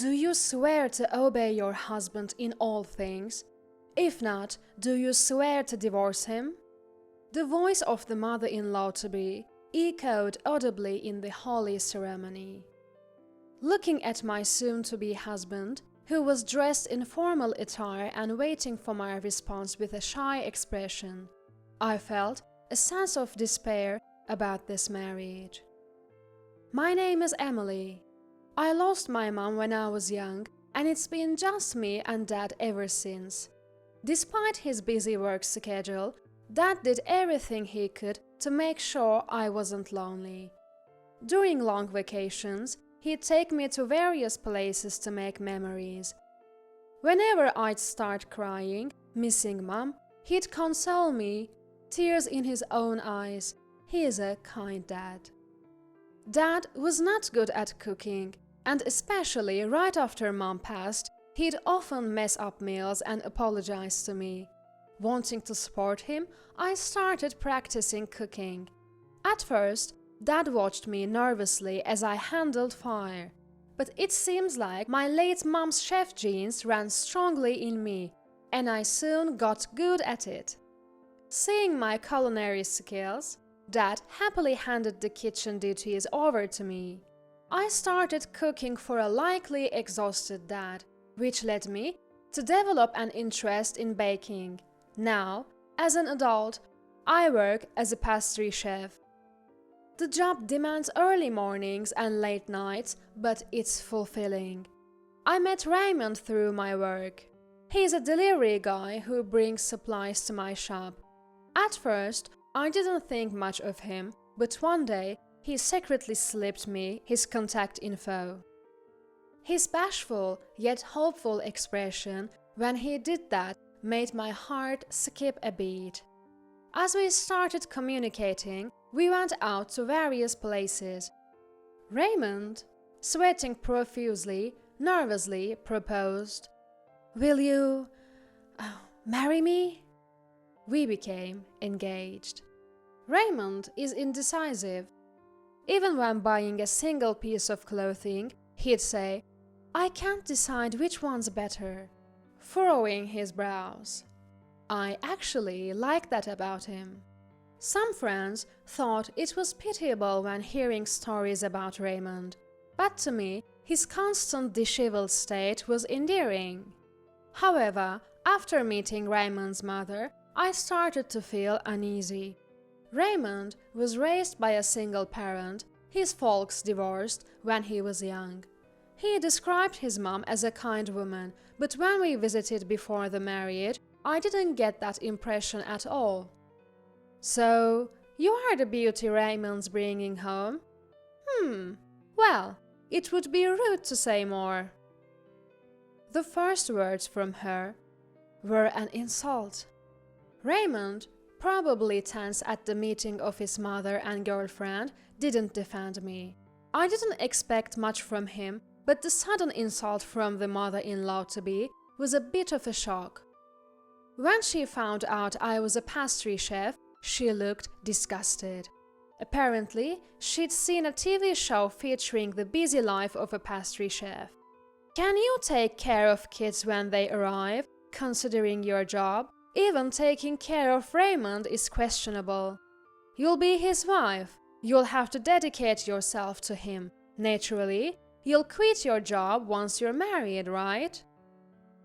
Do you swear to obey your husband in all things? If not, do you swear to divorce him? The voice of the mother-in-law-to-be echoed audibly in the holy ceremony. Looking at my soon-to-be husband, who was dressed in formal attire and waiting for my response with a shy expression, I felt a sense of despair about this marriage. My name is Emily. I lost my mom when I was young, and it's been just me and Dad ever since. Despite his busy work schedule, Dad did everything he could to make sure I wasn't lonely. During long vacations, he'd take me to various places to make memories. Whenever I'd start crying, missing Mom, he'd console me, tears in his own eyes. He is a kind dad. Dad was not good at cooking, and especially right after Mom passed, he'd often mess up meals and apologize to me. Wanting to support him, I started practicing cooking. At first, Dad watched me nervously as I handled fire, but it seems like my late mom's chef genes ran strongly in me, and I soon got good at it. Seeing my culinary skills, Dad happily handed the kitchen duties over to me. I started cooking for a likely exhausted Dad, which led me to develop an interest in baking. Now, as an adult, I work as a pastry chef. The job demands early mornings and late nights, but it's fulfilling. I met Raymond through my work. He's a delivery guy who brings supplies to my shop. At first, I didn't think much of him, but one day, he secretly slipped me his contact info. His bashful yet hopeful expression when he did that made my heart skip a beat. As we started communicating, we went out to various places. Raymond, sweating profusely, nervously proposed, "Will you marry me?" We became engaged. Raymond is indecisive. Even when buying a single piece of clothing, he'd say, "I can't decide which one's better," furrowing his brows. I actually like that about him. Some friends thought it was pitiable when hearing stories about Raymond, but to me, his constant disheveled state was endearing. However, after meeting Raymond's mother, I started to feel uneasy. Raymond was raised by a single parent. His folks divorced when he was young. He described his mom as a kind woman, but when we visited before the marriage, I didn't get that impression at all. "So, you are the beauty Raymond's bringing home?" Well, it would be rude to say more." The first words from her were an insult. Raymond, probably tense at the meeting of his mother and girlfriend, didn't defend me. I didn't expect much from him, but the sudden insult from the mother-in-law-to-be was a bit of a shock. When she found out I was a pastry chef, she looked disgusted. Apparently, she'd seen a TV show featuring the busy life of a pastry chef. "Can you take care of kids when they arrive, considering your job? Even taking care of Raymond is questionable. You'll be his wife. You'll have to dedicate yourself to him. Naturally, you'll quit your job once you're married, right?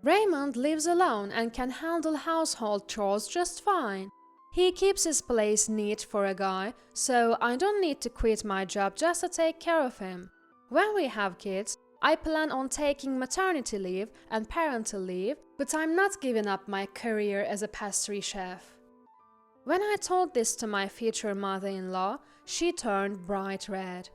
Raymond lives alone and can handle household chores just fine. He keeps his place neat for a guy, so I don't need to quit my job just to take care of him. When we have kids, I plan on taking maternity leave and parental leave, but I'm not giving up my career as a pastry chef." When I told this to my future mother-in-law, she turned bright red.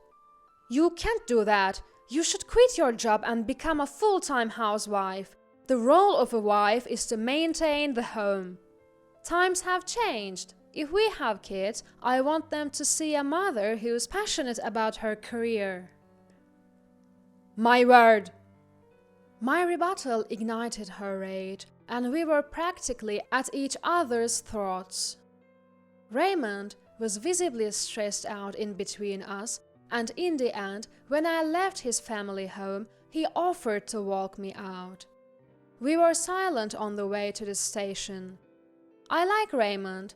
"You can't do that. You should quit your job and become a full-time housewife. The role of a wife is to maintain the home. Times have changed. If we have kids, I want them to see a mother who's passionate about her career." "My word!" My rebuttal ignited her rage, and we were practically at each other's throats. Raymond was visibly stressed out in between us, and in the end, when I left his family home, He offered to walk me out. We were silent on the way to the station. I like Raymond,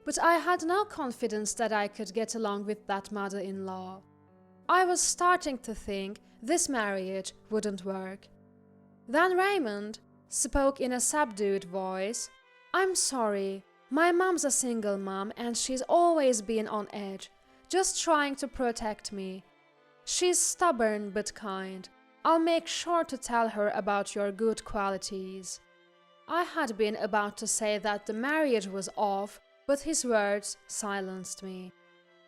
but I had no confidence that I could get along with that mother-in-law. I was starting to think this marriage wouldn't work. Then Raymond spoke in a subdued voice. "I'm sorry, my mom's a single mom and she's always been on edge, just trying to protect me. She's stubborn but kind. I'll make sure to tell her about your good qualities." I had been about to say that the marriage was off, but his words silenced me.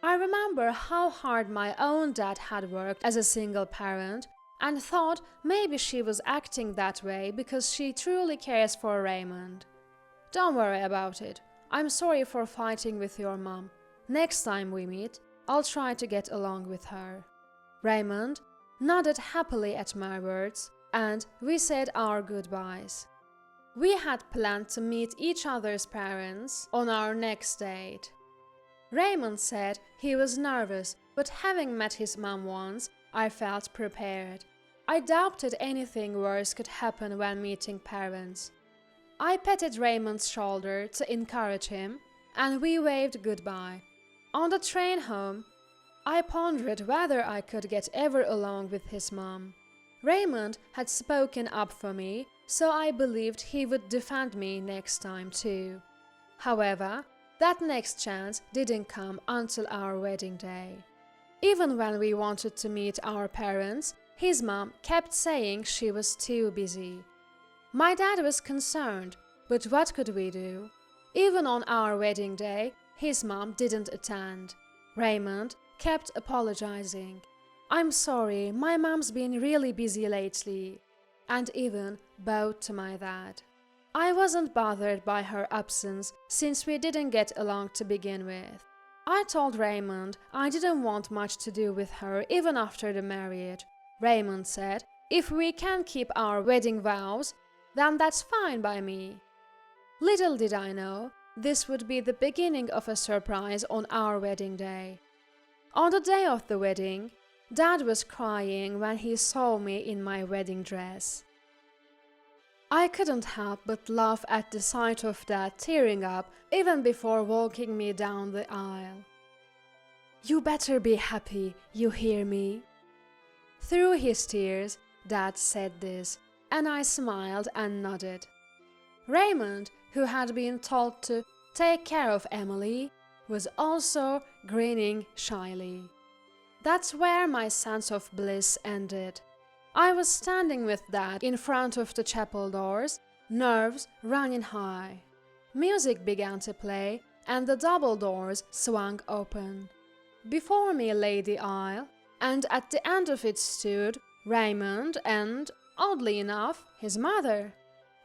I remember how hard my own dad had worked as a single parent, and thought maybe she was acting that way because she truly cares for Raymond. "Don't worry about it. I'm sorry for fighting with your mom. Next time we meet, I'll try to get along with her." Raymond nodded happily at my words, and we said our goodbyes. We had planned to meet each other's parents on our next date. Raymond said he was nervous, but having met his mom once, I felt prepared. I doubted anything worse could happen when meeting parents. I patted Raymond's shoulder to encourage him, and we waved goodbye. On the train home, I pondered whether I could get ever along with his mom. Raymond had spoken up for me, so I believed he would defend me next time too. However, that next chance didn't come until our wedding day. Even when we wanted to meet our parents, his mom kept saying she was too busy. My dad was concerned, but what could we do? Even on our wedding day, his mom didn't attend. Raymond kept apologizing. "I'm sorry, my mom's been really busy lately," and even bowed to my dad. I wasn't bothered by her absence since we didn't get along to begin with. I told Raymond I didn't want much to do with her even after the marriage. Raymond said, "If we can keep our wedding vows, then that's fine by me." Little did I know, this would be the beginning of a surprise on our wedding day. On the day of the wedding, Dad was crying when he saw me in my wedding dress. I couldn't help but laugh at the sight of Dad tearing up even before walking me down the aisle. "You better be happy, you hear me?" Through his tears, Dad said this, and I smiled and nodded. Raymond, who had been told to take care of Emily, was also grinning shyly. That's where my sense of bliss ended. I was standing with Dad in front of the chapel doors, nerves running high. Music began to play, and the double doors swung open. Before me lay the aisle, and at the end of it stood Raymond and, oddly enough, his mother.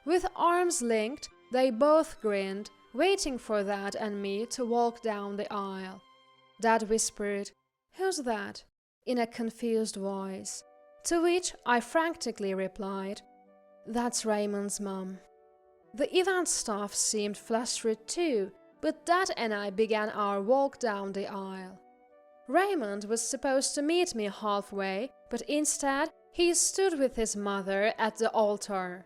With arms linked, they both grinned, waiting for Dad and me to walk down the aisle. Dad whispered, "Who's that?" in a confused voice, to which I frantically replied, "That's Raymond's mom." The event staff seemed flustered too, but Dad and I began our walk down the aisle. Raymond was supposed to meet me halfway, but instead he stood with his mother at the altar.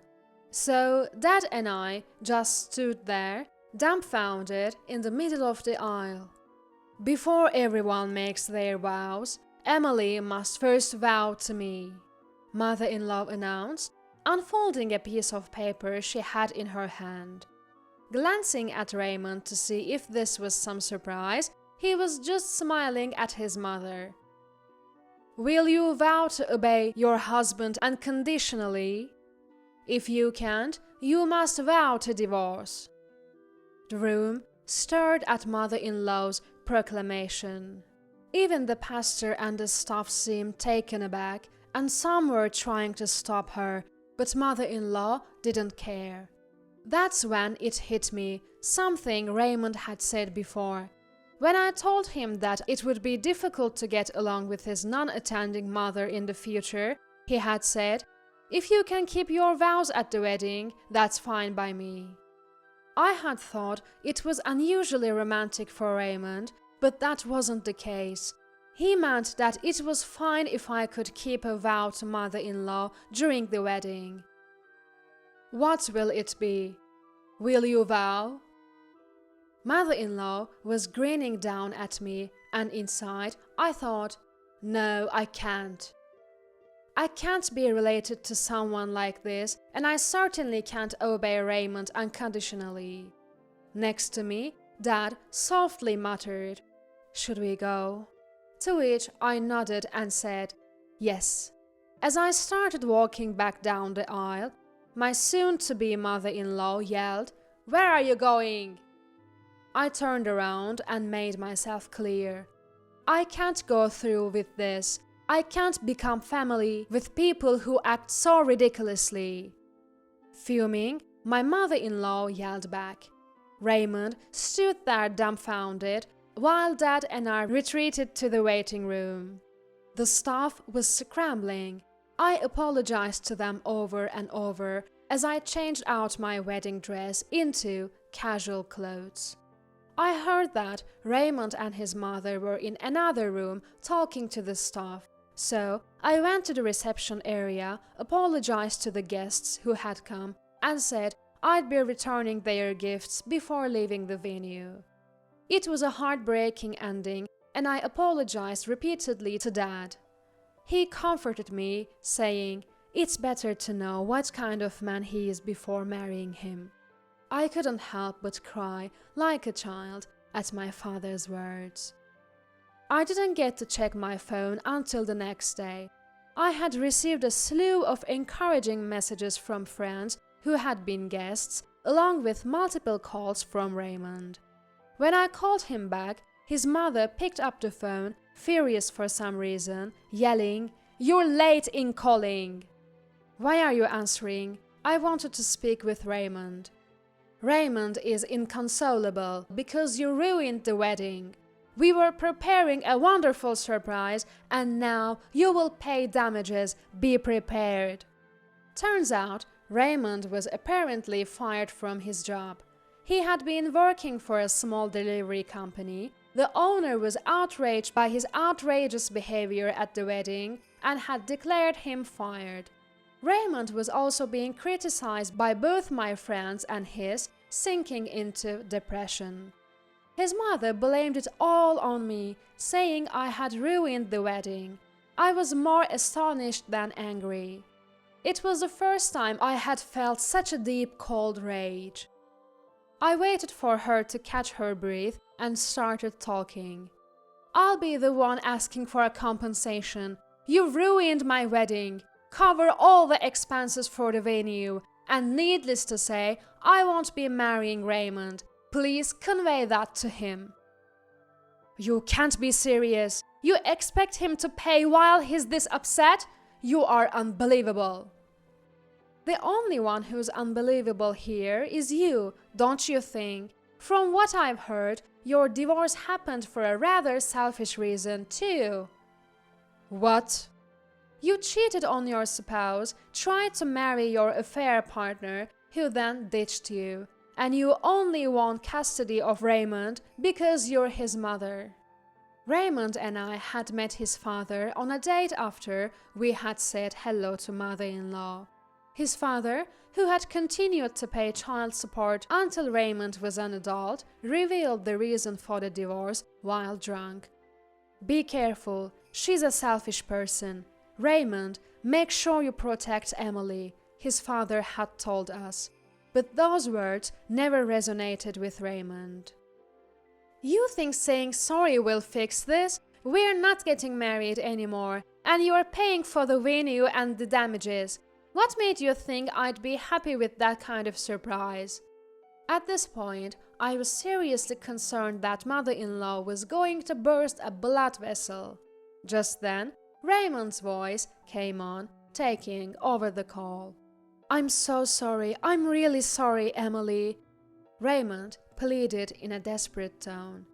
So Dad and I just stood there, dumbfounded in the middle of the aisle. "Before everyone makes their vows, Emily must first vow to me," Mother-in-law announced, unfolding a piece of paper she had in her hand. Glancing at Raymond to see if this was some surprise, he was just smiling at his mother. "Will you vow to obey your husband unconditionally? If you can't, you must vow to divorce." The room stirred at mother-in-law's proclamation. Even the pastor and the staff seemed taken aback, and some were trying to stop her, but mother-in-law didn't care. That's when it hit me, something Raymond had said before. When I told him that it would be difficult to get along with his non-attending mother in the future, he had said, "If you can keep your vows at the wedding, that's fine by me." I had thought it was unusually romantic for Raymond, but that wasn't the case. He meant that it was fine if I could keep a vow to mother-in-law during the wedding. What will it be? Will you vow? Mother-in-law was grinning down at me, and inside I thought, no, I can't. I can't be related to someone like this, and I certainly can't obey Raymond unconditionally. Next to me, Dad softly muttered, "Should we go?" To which I nodded and said, "Yes." As I started walking back down the aisle, my soon-to-be mother-in-law yelled, "Where are you going?" I turned around and made myself clear. I can't go through with this. I can't become family with people who act so ridiculously. Fuming, my mother-in-law yelled back. Raymond stood there dumbfounded, while Dad and I retreated to the waiting room. The staff was scrambling. I apologized to them over and over as I changed out my wedding dress into casual clothes. I heard that Raymond and his mother were in another room talking to the staff, so I went to the reception area, apologized to the guests who had come, and said I'd be returning their gifts before leaving the venue. It was a heartbreaking ending, and I apologized repeatedly to Dad. He comforted me, saying, "It's better to know what kind of man he is before marrying him." I couldn't help but cry like a child at my father's words. I didn't get to check my phone until the next day. I had received a slew of encouraging messages from friends who had been guests, along with multiple calls from Raymond. When I called him back, his mother picked up the phone, furious for some reason, yelling, "You're late in calling!" "Why are you answering? I wanted to speak with Raymond." "Raymond is inconsolable because you ruined the wedding. We were preparing a wonderful surprise, and now you will pay damages. Be prepared." Turns out, Raymond was apparently fired from his job. He had been working for a small delivery company. The owner was outraged by his outrageous behavior at the wedding and had declared him fired. Raymond was also being criticized by both my friends and his, sinking into depression. His mother blamed it all on me, saying I had ruined the wedding. I was more astonished than angry. It was the first time I had felt such a deep, cold rage. I waited for her to catch her breath and started talking. "I'll be the one asking for a compensation. You ruined my wedding. Cover all the expenses for the venue. And needless to say, I won't be marrying Raymond. Please convey that to him." "You can't be serious. You expect him to pay while he's this upset? You are unbelievable." "The only one who's unbelievable here is you, don't you think? From what I've heard, your divorce happened for a rather selfish reason, too." "What?" "You cheated on your spouse, tried to marry your affair partner, who then ditched you, and you only want custody of Raymond because you're his mother." Raymond and I had met his father on a date after we had said hello to mother-in-law. His father, who had continued to pay child support until Raymond was an adult, revealed the reason for the divorce while drunk. "Be careful, she's a selfish person. Raymond, make sure you protect Emily," his father had told us. But those words never resonated with Raymond. "You think saying sorry will fix this? We're not getting married anymore, and you're paying for the venue and the damages. What made you think I'd be happy with that kind of surprise?" At this point, I was seriously concerned that mother-in-law was going to burst a blood vessel. Just then, Raymond's voice came on, taking over the call. "I'm so sorry. I'm really sorry, Emily," Raymond pleaded in a desperate tone.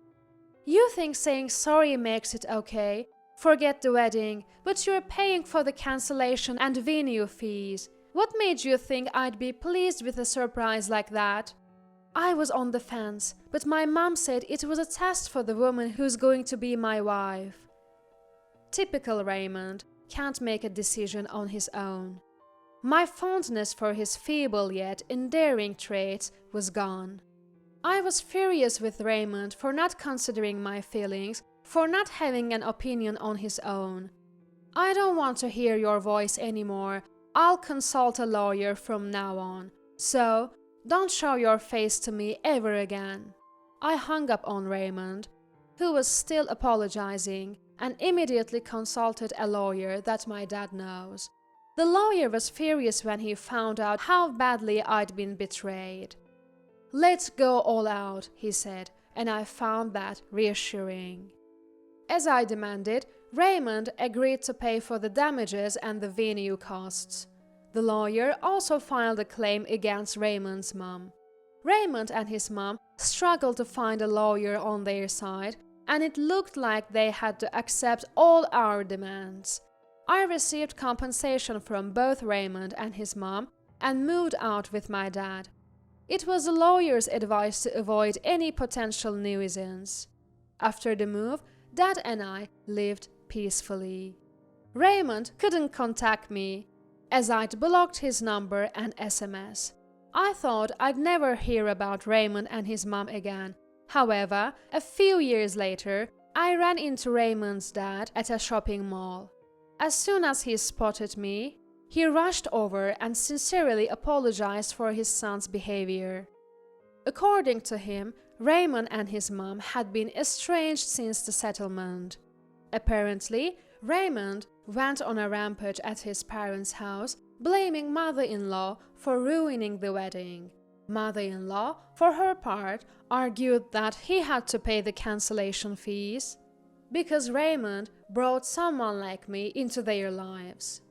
"You think saying sorry makes it okay? Forget the wedding, but you're paying for the cancellation and venue fees. What made you think I'd be pleased with a surprise like that?" I was on the fence, but my mom said it was a test for the woman who's going to be my wife. Typical Raymond can't make a decision on his own. My fondness for his feeble yet endearing traits was gone. I was furious with Raymond for not considering my feelings, for not having an opinion on his own. I don't want to hear your voice anymore. I'll consult a lawyer from now on. So, don't show your face to me ever again. I hung up on Raymond, who was still apologizing, and immediately consulted a lawyer that my dad knows. The lawyer was furious when he found out how badly I'd been betrayed. "Let's go all out," he said, and I found that reassuring. As I demanded, Raymond agreed to pay for the damages and the venue costs. The lawyer also filed a claim against Raymond's mom. Raymond and his mom struggled to find a lawyer on their side, and it looked like they had to accept all our demands. I received compensation from both Raymond and his mom and moved out with my dad. It was the lawyer's advice to avoid any potential nuisance. After the move, Dad and I lived peacefully. Raymond couldn't contact me, as I'd blocked his number and SMS. I thought I'd never hear about Raymond and his mom again. However, a few years later, I ran into Raymond's dad at a shopping mall. As soon as he spotted me, he rushed over and sincerely apologized for his son's behavior. According to him, Raymond and his mom had been estranged since the settlement. Apparently, Raymond went on a rampage at his parents' house, blaming mother-in-law for ruining the wedding. Mother-in-law, for her part, argued that he had to pay the cancellation fees because Raymond brought someone like me into their lives.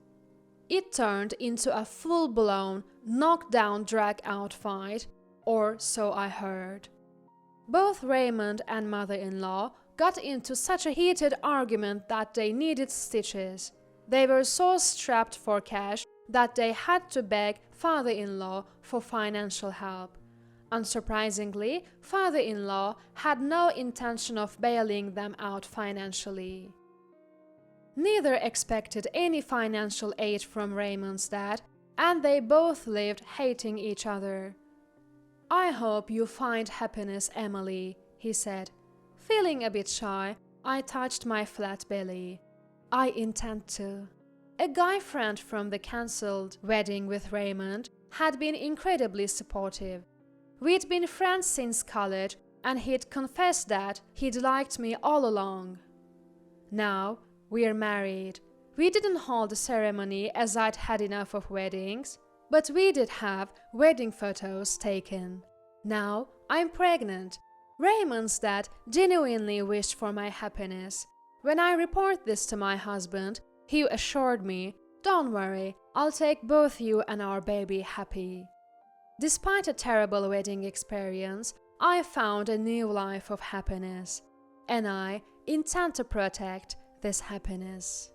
It turned into a full-blown, knockdown, drag-out fight, or so I heard. Both Raymond and mother-in-law got into such a heated argument that they needed stitches. They were so strapped for cash that they had to beg father-in-law for financial help. Unsurprisingly, father-in-law had no intention of bailing them out financially. Neither expected any financial aid from Raymond's dad, and they both lived hating each other. "I hope you find happiness, Emily," he said. Feeling a bit shy, I touched my flat belly. "I intend to." A guy friend from the cancelled wedding with Raymond had been incredibly supportive. We'd been friends since college, and he'd confessed that he'd liked me all along. Now, we're married. We didn't hold a ceremony as I'd had enough of weddings, but we did have wedding photos taken. Now, I'm pregnant. Raymond's dad genuinely wished for my happiness. When I report this to my husband, he assured me, "Don't worry, I'll take both you and our baby happy." Despite a terrible wedding experience, I found a new life of happiness, and I intend to protect this happiness.